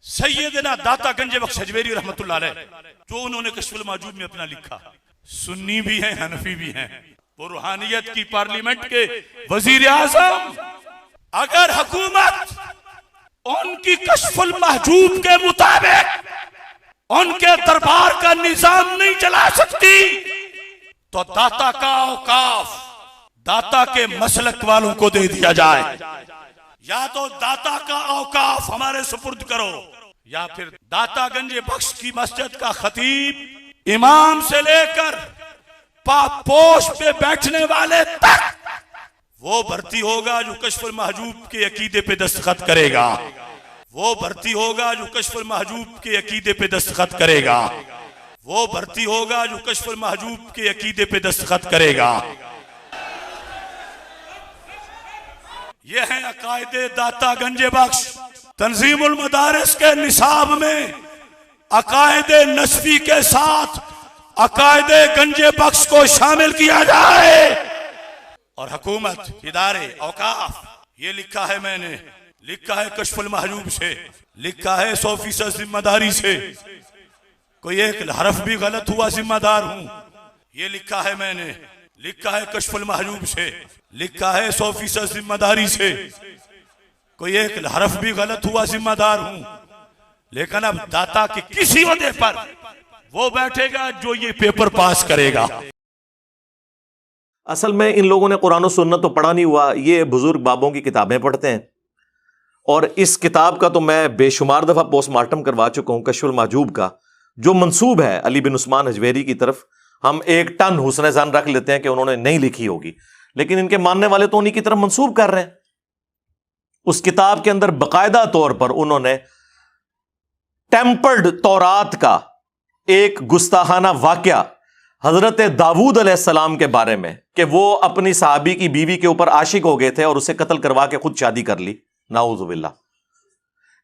سیدنا داتا گنج بخش حجویری رحمت اللہ علیہ جو انہوں نے کشف المحجوب میں اپنا لکھا، سنی بھی ہیں حنفی بھی ہیں، وہ روحانیت کی پارلیمنٹ کے وزیر اعظم، اگر حکومت ان کی کشف المحجوب کے مطابق ان کے دربار کا نظام نہیں چلا سکتی تو داتا کا اوقاف داتا کے مسلک والوں کو دے دیا جائے، یا تو داتا کا اوقاف ہمارے سپرد کرو، یا پھر داتا گنج بخش کی مسجد کا خطیب امام سے لے کر پاپوش پہ بیٹھنے والے تک وہ بھرتی ہوگا جو کشف المحجوب کے عقیدے پہ دستخط کرے گا، وہ بھرتی ہوگا جو کشف المحجوب کے عقیدے پہ دستخط کرے گا، وہ بھرتی ہوگا جو کشف المحجوب کے عقیدے پہ دستخط کرے گا۔ یہ ہیں عقائد داتا گنج بخش۔ تنظیم المدارس کے نصاب میں عقائد نصفی کے ساتھ عقائد گنج بخش کو شامل کیا جائے، اور حکومت، ادارے، اوقاف، یہ لکھا ہے میں نے، لکھا ہے کشف المحجوب سے، لکھا ہے 100% ذمہ داری سے، کوئی ایک حرف بھی غلط ہوا ذمہ دار ہوں، یہ لکھا ہے میں نے، لکھا ہے کشف المحجوب سے، لکھا ہے 100% ذمہ داری سے، کوئی ایک حرف بھی غلط ہوا ذمہ دار ہوں، لیکن اب داتا کے کسی عہدے پر وہ بیٹھے گا جو یہ پیپر پاس کرے گا۔ اصل میں ان لوگوں نے قرآن و سنت تو پڑھا نہیں ہوا، یہ بزرگ بابوں کی کتابیں پڑھتے ہیں، اور اس کتاب کا تو میں بے شمار دفعہ پوسٹ مارٹم کروا چکا ہوں، کشف المحجوب کا جو منسوب ہے علی بن عثمان حجویری کی طرف، ہم 1 ٹن حسن ظن رکھ لیتے ہیں کہ انہوں نے نہیں لکھی ہوگی، لیکن ان کے ماننے والے تو انہی کی طرف منسوب کر رہے ہیں۔ اس کتاب کے اندر باقاعدہ طور پر انہوں نے ٹیمپرڈ تورات کا ایک گستاخانہ واقعہ حضرت داؤد علیہ السلام کے بارے میں کہ وہ اپنی صحابی کی بیوی کے اوپر عاشق ہو گئے تھے اور اسے قتل کروا کے خود شادی کر لی، نعوذ باللہ،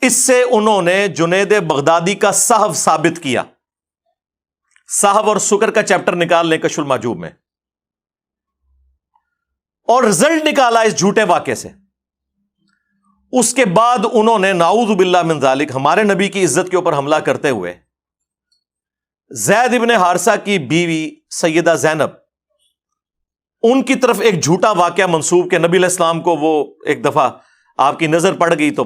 اس سے انہوں نے جنید بغدادی کا صحف ثابت کیا۔ صحف اور سکر کا چیپٹر نکال لیں کشف المحجوب میں، اور رزلٹ نکالا اس جھوٹے واقعے سے۔ اس کے بعد انہوں نے نعوذ باللہ من ذالک ہمارے نبی کی عزت کے اوپر حملہ کرتے ہوئے زید ابن حارثہ کی بیوی سیدہ زینب، ان کی طرف ایک جھوٹا واقعہ منسوب کہ نبی علیہ السلام کو وہ ایک دفعہ آپ کی نظر پڑ گئی تو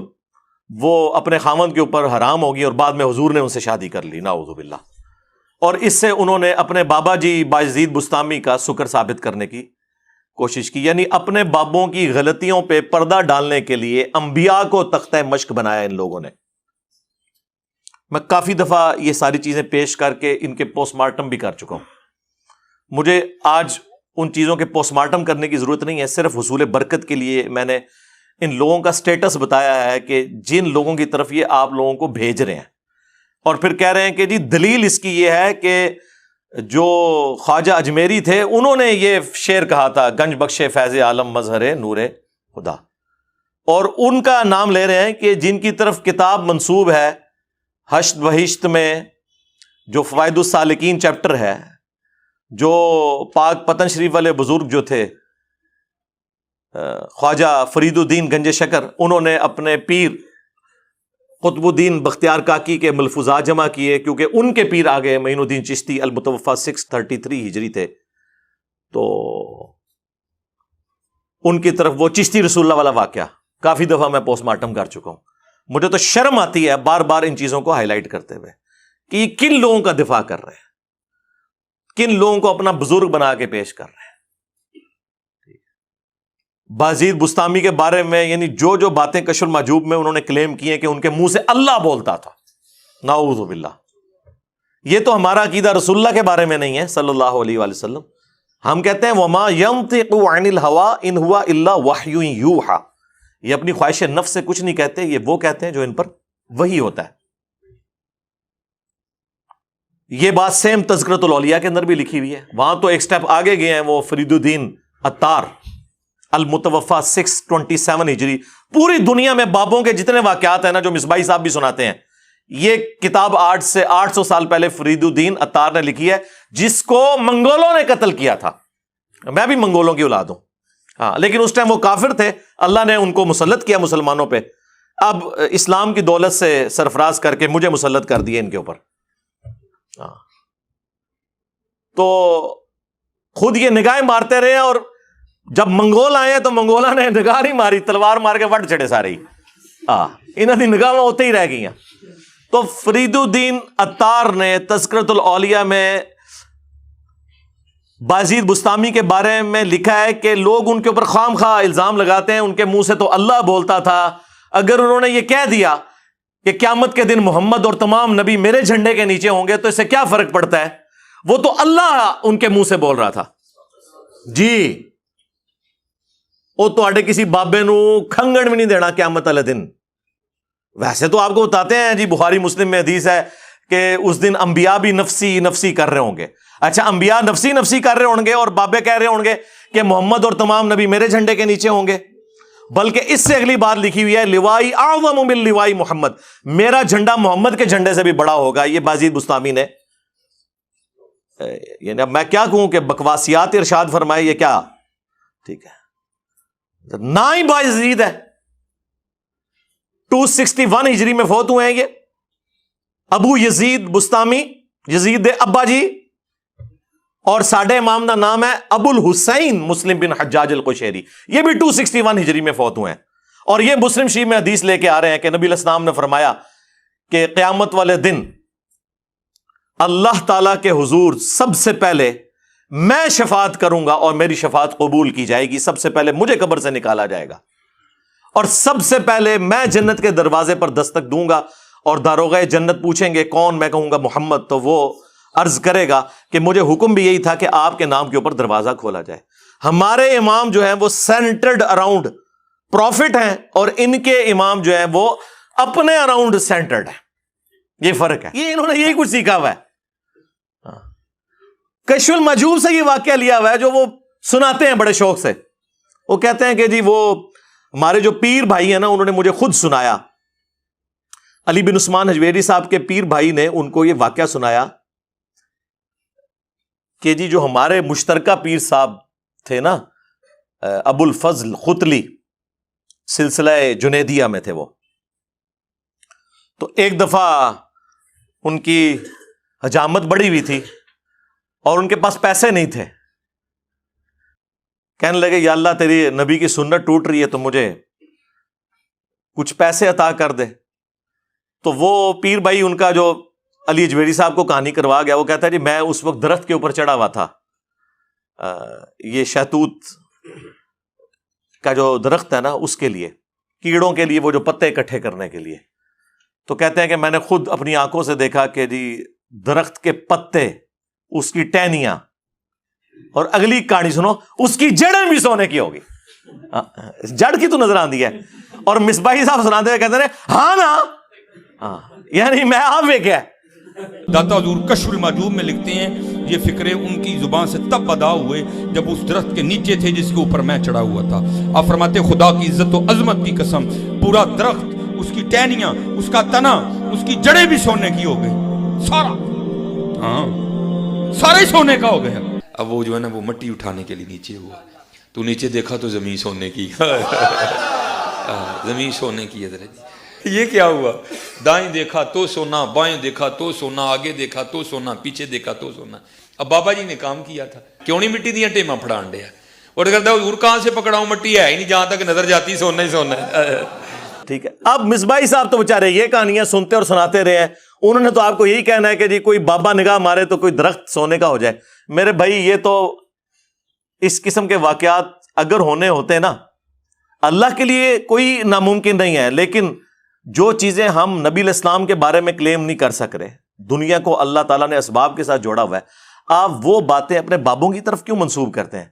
وہ اپنے خاوند کے اوپر حرام ہوگی، اور بعد میں حضور نے ان سے شادی کر لی، نعوذ باللہ، اور اس سے انہوں نے اپنے بابا جی بایزید بستامی کا سکر ثابت کرنے کی کوشش کی، یعنی اپنے بابوں کی غلطیوں پہ پردہ ڈالنے کے لیے انبیاء کو تختہ مشق بنایا ان لوگوں نے۔ میں کافی دفعہ یہ ساری چیزیں پیش کر کے ان کے پوسٹ مارٹم بھی کر چکا ہوں، مجھے آج ان چیزوں کے پوسٹ مارٹم کرنے کی ضرورت نہیں ہے، صرف حصول برکت کے لیے میں نے ان لوگوں کا سٹیٹس بتایا ہے کہ جن لوگوں کی طرف یہ آپ لوگوں کو بھیج رہے ہیں، اور پھر کہہ رہے ہیں کہ جی دلیل اس کی یہ ہے کہ جو خواجہ اجمیری تھے انہوں نے یہ شعر کہا تھا، گنج بخش فیض عالم مظہر نور خدا، اور ان کا نام لے رہے ہیں کہ جن کی طرف کتاب منسوب ہے حشت بہشت میں جو فوائد السالکین چیپٹر ہے، جو پاک پتن شریف والے بزرگ جو تھے خواجہ فرید الدین گنج شکر، انہوں نے اپنے پیر قطب الدین بختیار کاکی کے ملفوظات جمع کیے، کیونکہ ان کے پیر آگے معین الدین چشتی المتوفی 633 ہجری تھے، تو ان کی طرف وہ چشتی رسول اللہ والا واقعہ کافی دفعہ میں پوسٹ مارٹم کر چکا ہوں۔ مجھے تو شرم آتی ہے بار بار ان چیزوں کو ہائی لائٹ کرتے ہوئے کہ یہ کن لوگوں کا دفاع کر رہے ہیں، کن لوگوں کو اپنا بزرگ بنا کے پیش کر رہے ہیں۔ بازید بستامی کے بارے میں یعنی جو جو باتیں کشف المحجوب میں انہوں نے کلیم کی ہیں کہ ان کے منہ سے اللہ بولتا تھا، نعوذ باللہ، یہ تو ہمارا عقیدہ رسول اللہ کے بارے میں نہیں ہے صلی اللہ علیہ وآلہ وسلم۔ ہم کہتے ہیں وما ينطق عن الهوى ان هو الا وحی یوحى، یہ اپنی خواہش نفس سے کچھ نہیں کہتے، یہ وہ کہتے ہیں جو ان پر وحی ہوتا ہے۔ یہ بات سیم تذکرۃ الاولیاء کے اندر بھی لکھی ہوئی ہے، وہاں تو ایک سٹیپ آگے گئے ہیں وہ فرید الدین عطار المتوفی 627 ہجری۔ پوری دنیا میں بابوں کے جتنے واقعات ہیں نا، جو مصباحی صاحب بھی سناتے ہیں، یہ کتاب 800 سال پہلے فرید الدین عطار نے لکھی ہے، جس کو منگولوں نے قتل کیا تھا۔ میں بھی منگولوں کی اولاد ہوں، ہاں، لیکن اس ٹائم وہ کافر تھے، اللہ نے ان کو مسلط کیا مسلمانوں پہ۔ اب اسلام کی دولت سے سرفراز کر کے مجھے مسلط کر دیے ان کے اوپر. تو خود یہ نگاہیں مارتے رہے اور جب منگول آئے تو منگولا نے نگاہ نہیں ماری, تلوار مار کے وٹ چڑے سارے. انہوں نے نگاہ ہوتے ہی رہ گئی ہیں. تو فرید الدین عطار نے تذکرۃ الاولیاء میں بایزید بستامی کے بارے میں لکھا ہے کہ لوگ ان کے اوپر خام خواہ الزام لگاتے ہیں, ان کے منہ سے تو اللہ بولتا تھا. اگر انہوں نے یہ کہہ دیا کہ قیامت کے دن محمد اور تمام نبی میرے جھنڈے کے نیچے ہوں گے تو اس سے کیا فرق پڑتا ہے, وہ تو اللہ ان کے منہ سے بول رہا تھا. جی وہ تو کسی بابے نو کھنگن بھی نہیں دینا قیامت والے دن. ویسے تو آپ کو بتاتے ہیں جی, بخاری مسلم میں حدیث ہے کہ اس دن انبیاء بھی نفسی نفسی کر رہے ہوں گے. اچھا, انبیاء نفسی نفسی کر رہے ہوں گے اور بابے کہہ رہے ہوں گے کہ محمد اور تمام نبی میرے جھنڈے کے نیچے ہوں گے. بلکہ اس سے اگلی بات لکھی ہوئی ہے, لوائی اعظم من لوائی محمد, میرا جھنڈا محمد کے جھنڈے سے بھی بڑا ہوگا. یہ بایزید بستامی نے, یعنی اب میں کیا کہوں کہ بکواسیات ارشاد فرمائے, یہ کیا ٹھیک ہے نہ ہی بایزید ہے. 261 ہجری میں فوت ہوئے ہیں یہ ابو یزید بستامی, یزید ابا جی. اور ساڈے امام کا نام ہے ابو الحسین مسلم بن حجاج القشیری, یہ بھی 261 ہجری میں فوت ہوئے ہیں. اور یہ مسلم شریف میں حدیث لے کے آ رہے ہیں کہ نبی علیہ السلام نے فرمایا کہ قیامت والے دن اللہ تعالی کے حضور سب سے پہلے میں شفاعت کروں گا اور میری شفاعت قبول کی جائے گی. سب سے پہلے مجھے قبر سے نکالا جائے گا اور سب سے پہلے میں جنت کے دروازے پر دستک دوں گا اور داروغہ جنت پوچھیں گے کون, میں کہوں گا محمد. تو وہ عرض کرے گا کہ مجھے حکم بھی یہی تھا کہ آپ کے نام کے اوپر دروازہ کھولا جائے. ہمارے امام جو ہیں وہ سینٹرڈ اراؤنڈ پروفٹ ہیں اور ان کے امام جو ہیں وہ اپنے اراؤنڈ سینٹرڈ ہیں. یہ فرق ہے. یہ انہوں نے یہی کچھ سیکھا ہوا ہے. کشف المحجوب سے یہ واقعہ لیا ہوا ہے جو وہ سناتے ہیں بڑے شوق سے. وہ کہتے ہیں کہ جی وہ ہمارے جو پیر بھائی ہیں نا, انہوں نے مجھے خود سنایا. علی بن عثمان حجویری صاحب کے پیر بھائی نے ان کو یہ واقعہ سنایا کہ جی جو ہمارے مشترکہ پیر صاحب تھے نا, ابو الفضل ختلی, سلسلہ جنیدیہ میں تھے وہ. تو ایک دفعہ ان کی حجامت بڑی ہوئی تھی اور ان کے پاس پیسے نہیں تھے. کہنے لگے یا اللہ تیری نبی کی سنت ٹوٹ رہی ہے تو مجھے کچھ پیسے عطا کر دے. تو وہ پیر بھائی ان کا جو علی جویری صاحب کو کہانی کروا گیا, وہ کہتا ہے جی میں اس وقت درخت کے اوپر چڑھا ہوا تھا, یہ شہتوت کا جو درخت ہے نا اس کے لیے, کیڑوں کے لیے وہ جو پتے اکٹھے کرنے کے لیے. تو کہتے ہیں کہ میں نے خود اپنی آنکھوں سے دیکھا کہ جی درخت کے پتے, اس کی ٹہنیاں, اور اگلی کہانی سنو, اس کی جڑیں بھی سونے کی ہوگی. جڑ کی تو نظر آندی ہے. اور مصباحی صاحب سناتے ہوئے کہتے ہیں ہاں نا, یعنی میں آپ کیا داتا حضور کشف المحجوب میں لکھتے ہیں یہ فکرے ان کی زبان سے تب ادا ہوئے جب اس درخت کے نیچے تھے جس کے اوپر میں چڑھا ہوا تھا. آپ فرماتے خدا کی عزت و عظمت کی قسم, پورا درخت, اس کی ٹہنیاں, اس کا تنا, اس کی جڑیں بھی سونے کی ہو گئی. سارا, ہاں سارا ہی سونے کا ہو گیا. اب وہ جو ہے نا وہ مٹی اٹھانے کے لیے نیچے ہوا, تو نیچے دیکھا تو زمین سونے کی. زمین سونے کی ہے. یہ کیا ہوا, دائیں دیکھا تو سونا, بائیں دیکھا تو سونا, آگے دیکھا تو سونا, پیچھے دیکھا تو سونا. اب بابا جی نے کام کیا تھا, کیوں نہیں مٹی دیا ٹیما پھڑان دیا, اور کہتا ہے حضور کہاں سے پکڑاؤں, مٹی ہے ہی نہیں, جہاں تک نظر جاتی سونا ہی سونا ہے. ٹھیک ہے. اب مصباحی صاحب تو بےچارے یہ کہانیاں سنتے اور سناتے رہے ہیں, انہوں نے تو آپ کو یہی کہنا ہے کہ جی کوئی بابا نگاہ مارے تو کوئی درخت سونے کا ہو جائے. میرے بھائی یہ تو اس قسم کے واقعات اگر ہونے ہوتے نا, اللہ کے لیے کوئی ناممکن نہیں ہے, لیکن جو چیزیں ہم نبی علیہ السلام کے بارے میں کلیم نہیں کر سک رہے, دنیا کو اللہ تعالیٰ نے اسباب کے ساتھ جوڑا ہوا ہے, آپ وہ باتیں اپنے بابوں کی طرف کیوں منسوب کرتے ہیں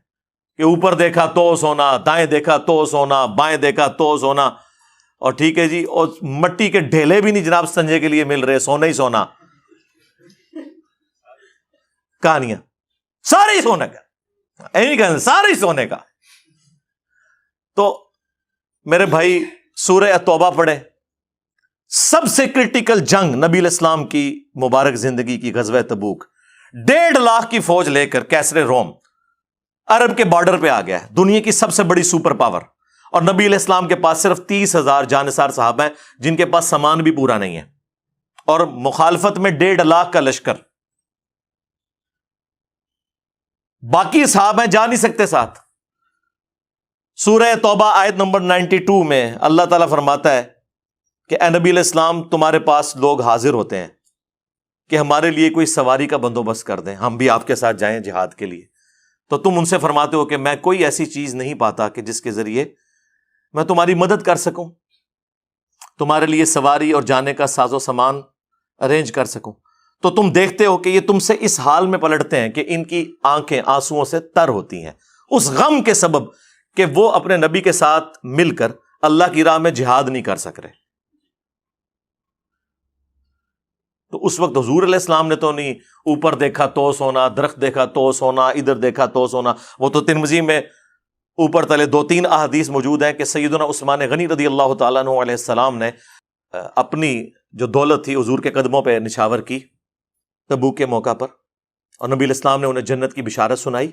کہ اوپر دیکھا تو سونا, دائیں دیکھا تو سونا, بائیں دیکھا تو سونا, اور ٹھیک ہے جی, اور مٹی کے ڈھیلے بھی نہیں جناب سنجے کے لیے مل رہے, سونا ہی سونا. کہانیاں سارے ہی سونے کا, ایسے کہتے سارے ہی سونے کا. تو میرے بھائی سورہ توبہ پڑھے, سب سے کرٹیکل جنگ نبی علیہ السلام کی مبارک زندگی کی غزوہ تبوک, 1.5 لاکھ کی فوج لے کر کیسر روم عرب کے بارڈر پہ آ گیا, دنیا کی سب سے بڑی سپر پاور, اور نبی علیہ السلام کے پاس صرف 30,000 جانثار صحابہ ہیں جن کے پاس سامان بھی پورا نہیں ہے، اور مخالفت میں 1.5 لاکھ کا لشکر، باقی صحابہ جا نہیں سکتے ساتھ۔ سورہ توبہ آیت نمبر 92 میں اللہ تعالیٰ فرماتا ہے کہ اے نبی علیہ السلام، تمہارے پاس لوگ حاضر ہوتے ہیں کہ ہمارے لیے کوئی سواری کا بندوبست کر دیں، ہم بھی آپ کے ساتھ جائیں جہاد کے لیے، تو تم ان سے فرماتے ہو کہ میں کوئی ایسی چیز نہیں پاتا کہ جس کے ذریعے میں تمہاری مدد کر سکوں، تمہارے لیے سواری اور جانے کا ساز و سامان ارینج کر سکوں۔ تو تم دیکھتے ہو کہ یہ تم سے اس حال میں پلٹتے ہیں کہ ان کی آنکھیں آنسوؤں سے تر ہوتی ہیں، اس غم کے سبب کہ وہ اپنے نبی کے ساتھ مل کر اللہ کی راہ میں جہاد نہیں کر سک رہے۔ تو اس وقت حضور علیہ السلام نے تو نہیں اوپر دیکھا تو سونا، درخت دیکھا تو سونا، ادھر دیکھا تو سونا، وہ تو ترمذی میں اوپر تلے 2-3 احادیث موجود ہیں کہ سیدنا عثمان غنی رضی اللہ تعالیٰ عنہ علیہ السلام نے اپنی جو دولت تھی حضور کے قدموں پہ نچھاور کی تبوک کے موقع پر، اور نبی علیہ السلام نے انہیں جنت کی بشارت سنائی۔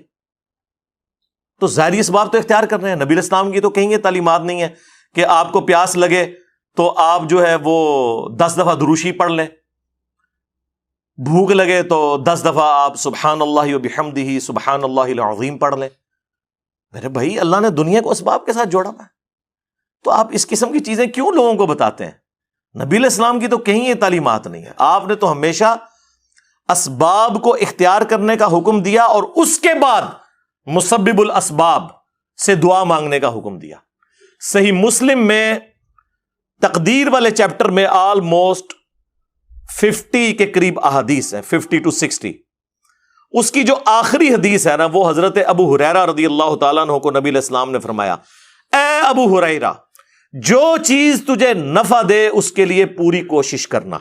تو ظاہری اسباب تو اختیار کر رہے ہیں، نبی علیہ السلام کی تو کہیں یہ تعلیمات نہیں ہے کہ آپ کو پیاس لگے تو آپ جو ہے وہ 10 دفعہ دروشی پڑھ لیں، بھوک لگے تو 10 دفعہ آپ سبحان اللہ و بحمدہ سبحان اللہ العظیم پڑھ لیں۔ میرے بھائی، اللہ نے دنیا کو اسباب کے ساتھ جوڑا ہے، تو آپ اس قسم کی چیزیں کیوں لوگوں کو بتاتے ہیں؟ نبی علیہ السلام کی تو کہیں یہ تعلیمات نہیں ہے۔ آپ نے تو ہمیشہ اسباب کو اختیار کرنے کا حکم دیا اور اس کے بعد مسبب الاسباب سے دعا مانگنے کا حکم دیا۔ صحیح مسلم میں تقدیر والے چیپٹر میں آلموسٹ 50 کے قریب احادیث ہیں، 50 to 60۔ اس کی جو آخری حدیث ہے نا، وہ حضرت ابو ہریرہ رضی اللہ تعالیٰ عنہ کو نبی علیہ السلام نے فرمایا، اے ابو ہریرہ، جو چیز تجھے نفع دے اس کے لیے پوری کوشش کرنا،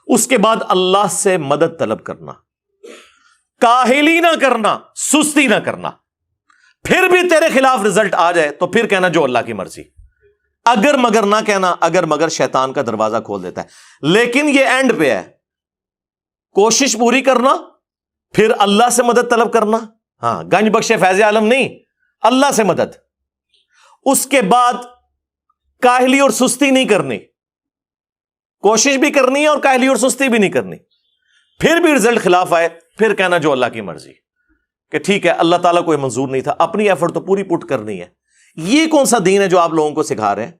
اس کے بعد اللہ سے مدد طلب کرنا، کاہلی نہ کرنا، سستی نہ کرنا۔ پھر بھی تیرے خلاف رزلٹ آ جائے تو پھر کہنا جو اللہ کی مرضی، اگر مگر نہ کہنا، اگر مگر شیطان کا دروازہ کھول دیتا ہے۔ لیکن یہ اینڈ پہ ہے، کوشش پوری کرنا، پھر اللہ سے مدد طلب کرنا۔ ہاں، گنج بخش فیض عالم نہیں، اللہ سے مدد۔ اس کے بعد کاہلی اور سستی نہیں کرنی، کوشش بھی کرنی ہے اور کاہلی اور سستی بھی نہیں کرنی۔ پھر بھی رزلٹ خلاف آئے، پھر کہنا جو اللہ کی مرضی، کہ ٹھیک ہے اللہ تعالیٰ کو یہ منظور نہیں تھا، اپنی ایفرٹ تو پوری پٹ کرنی ہے۔ یہ کون سا دین ہے جو آپ لوگوں کو سکھا رہے ہیں؟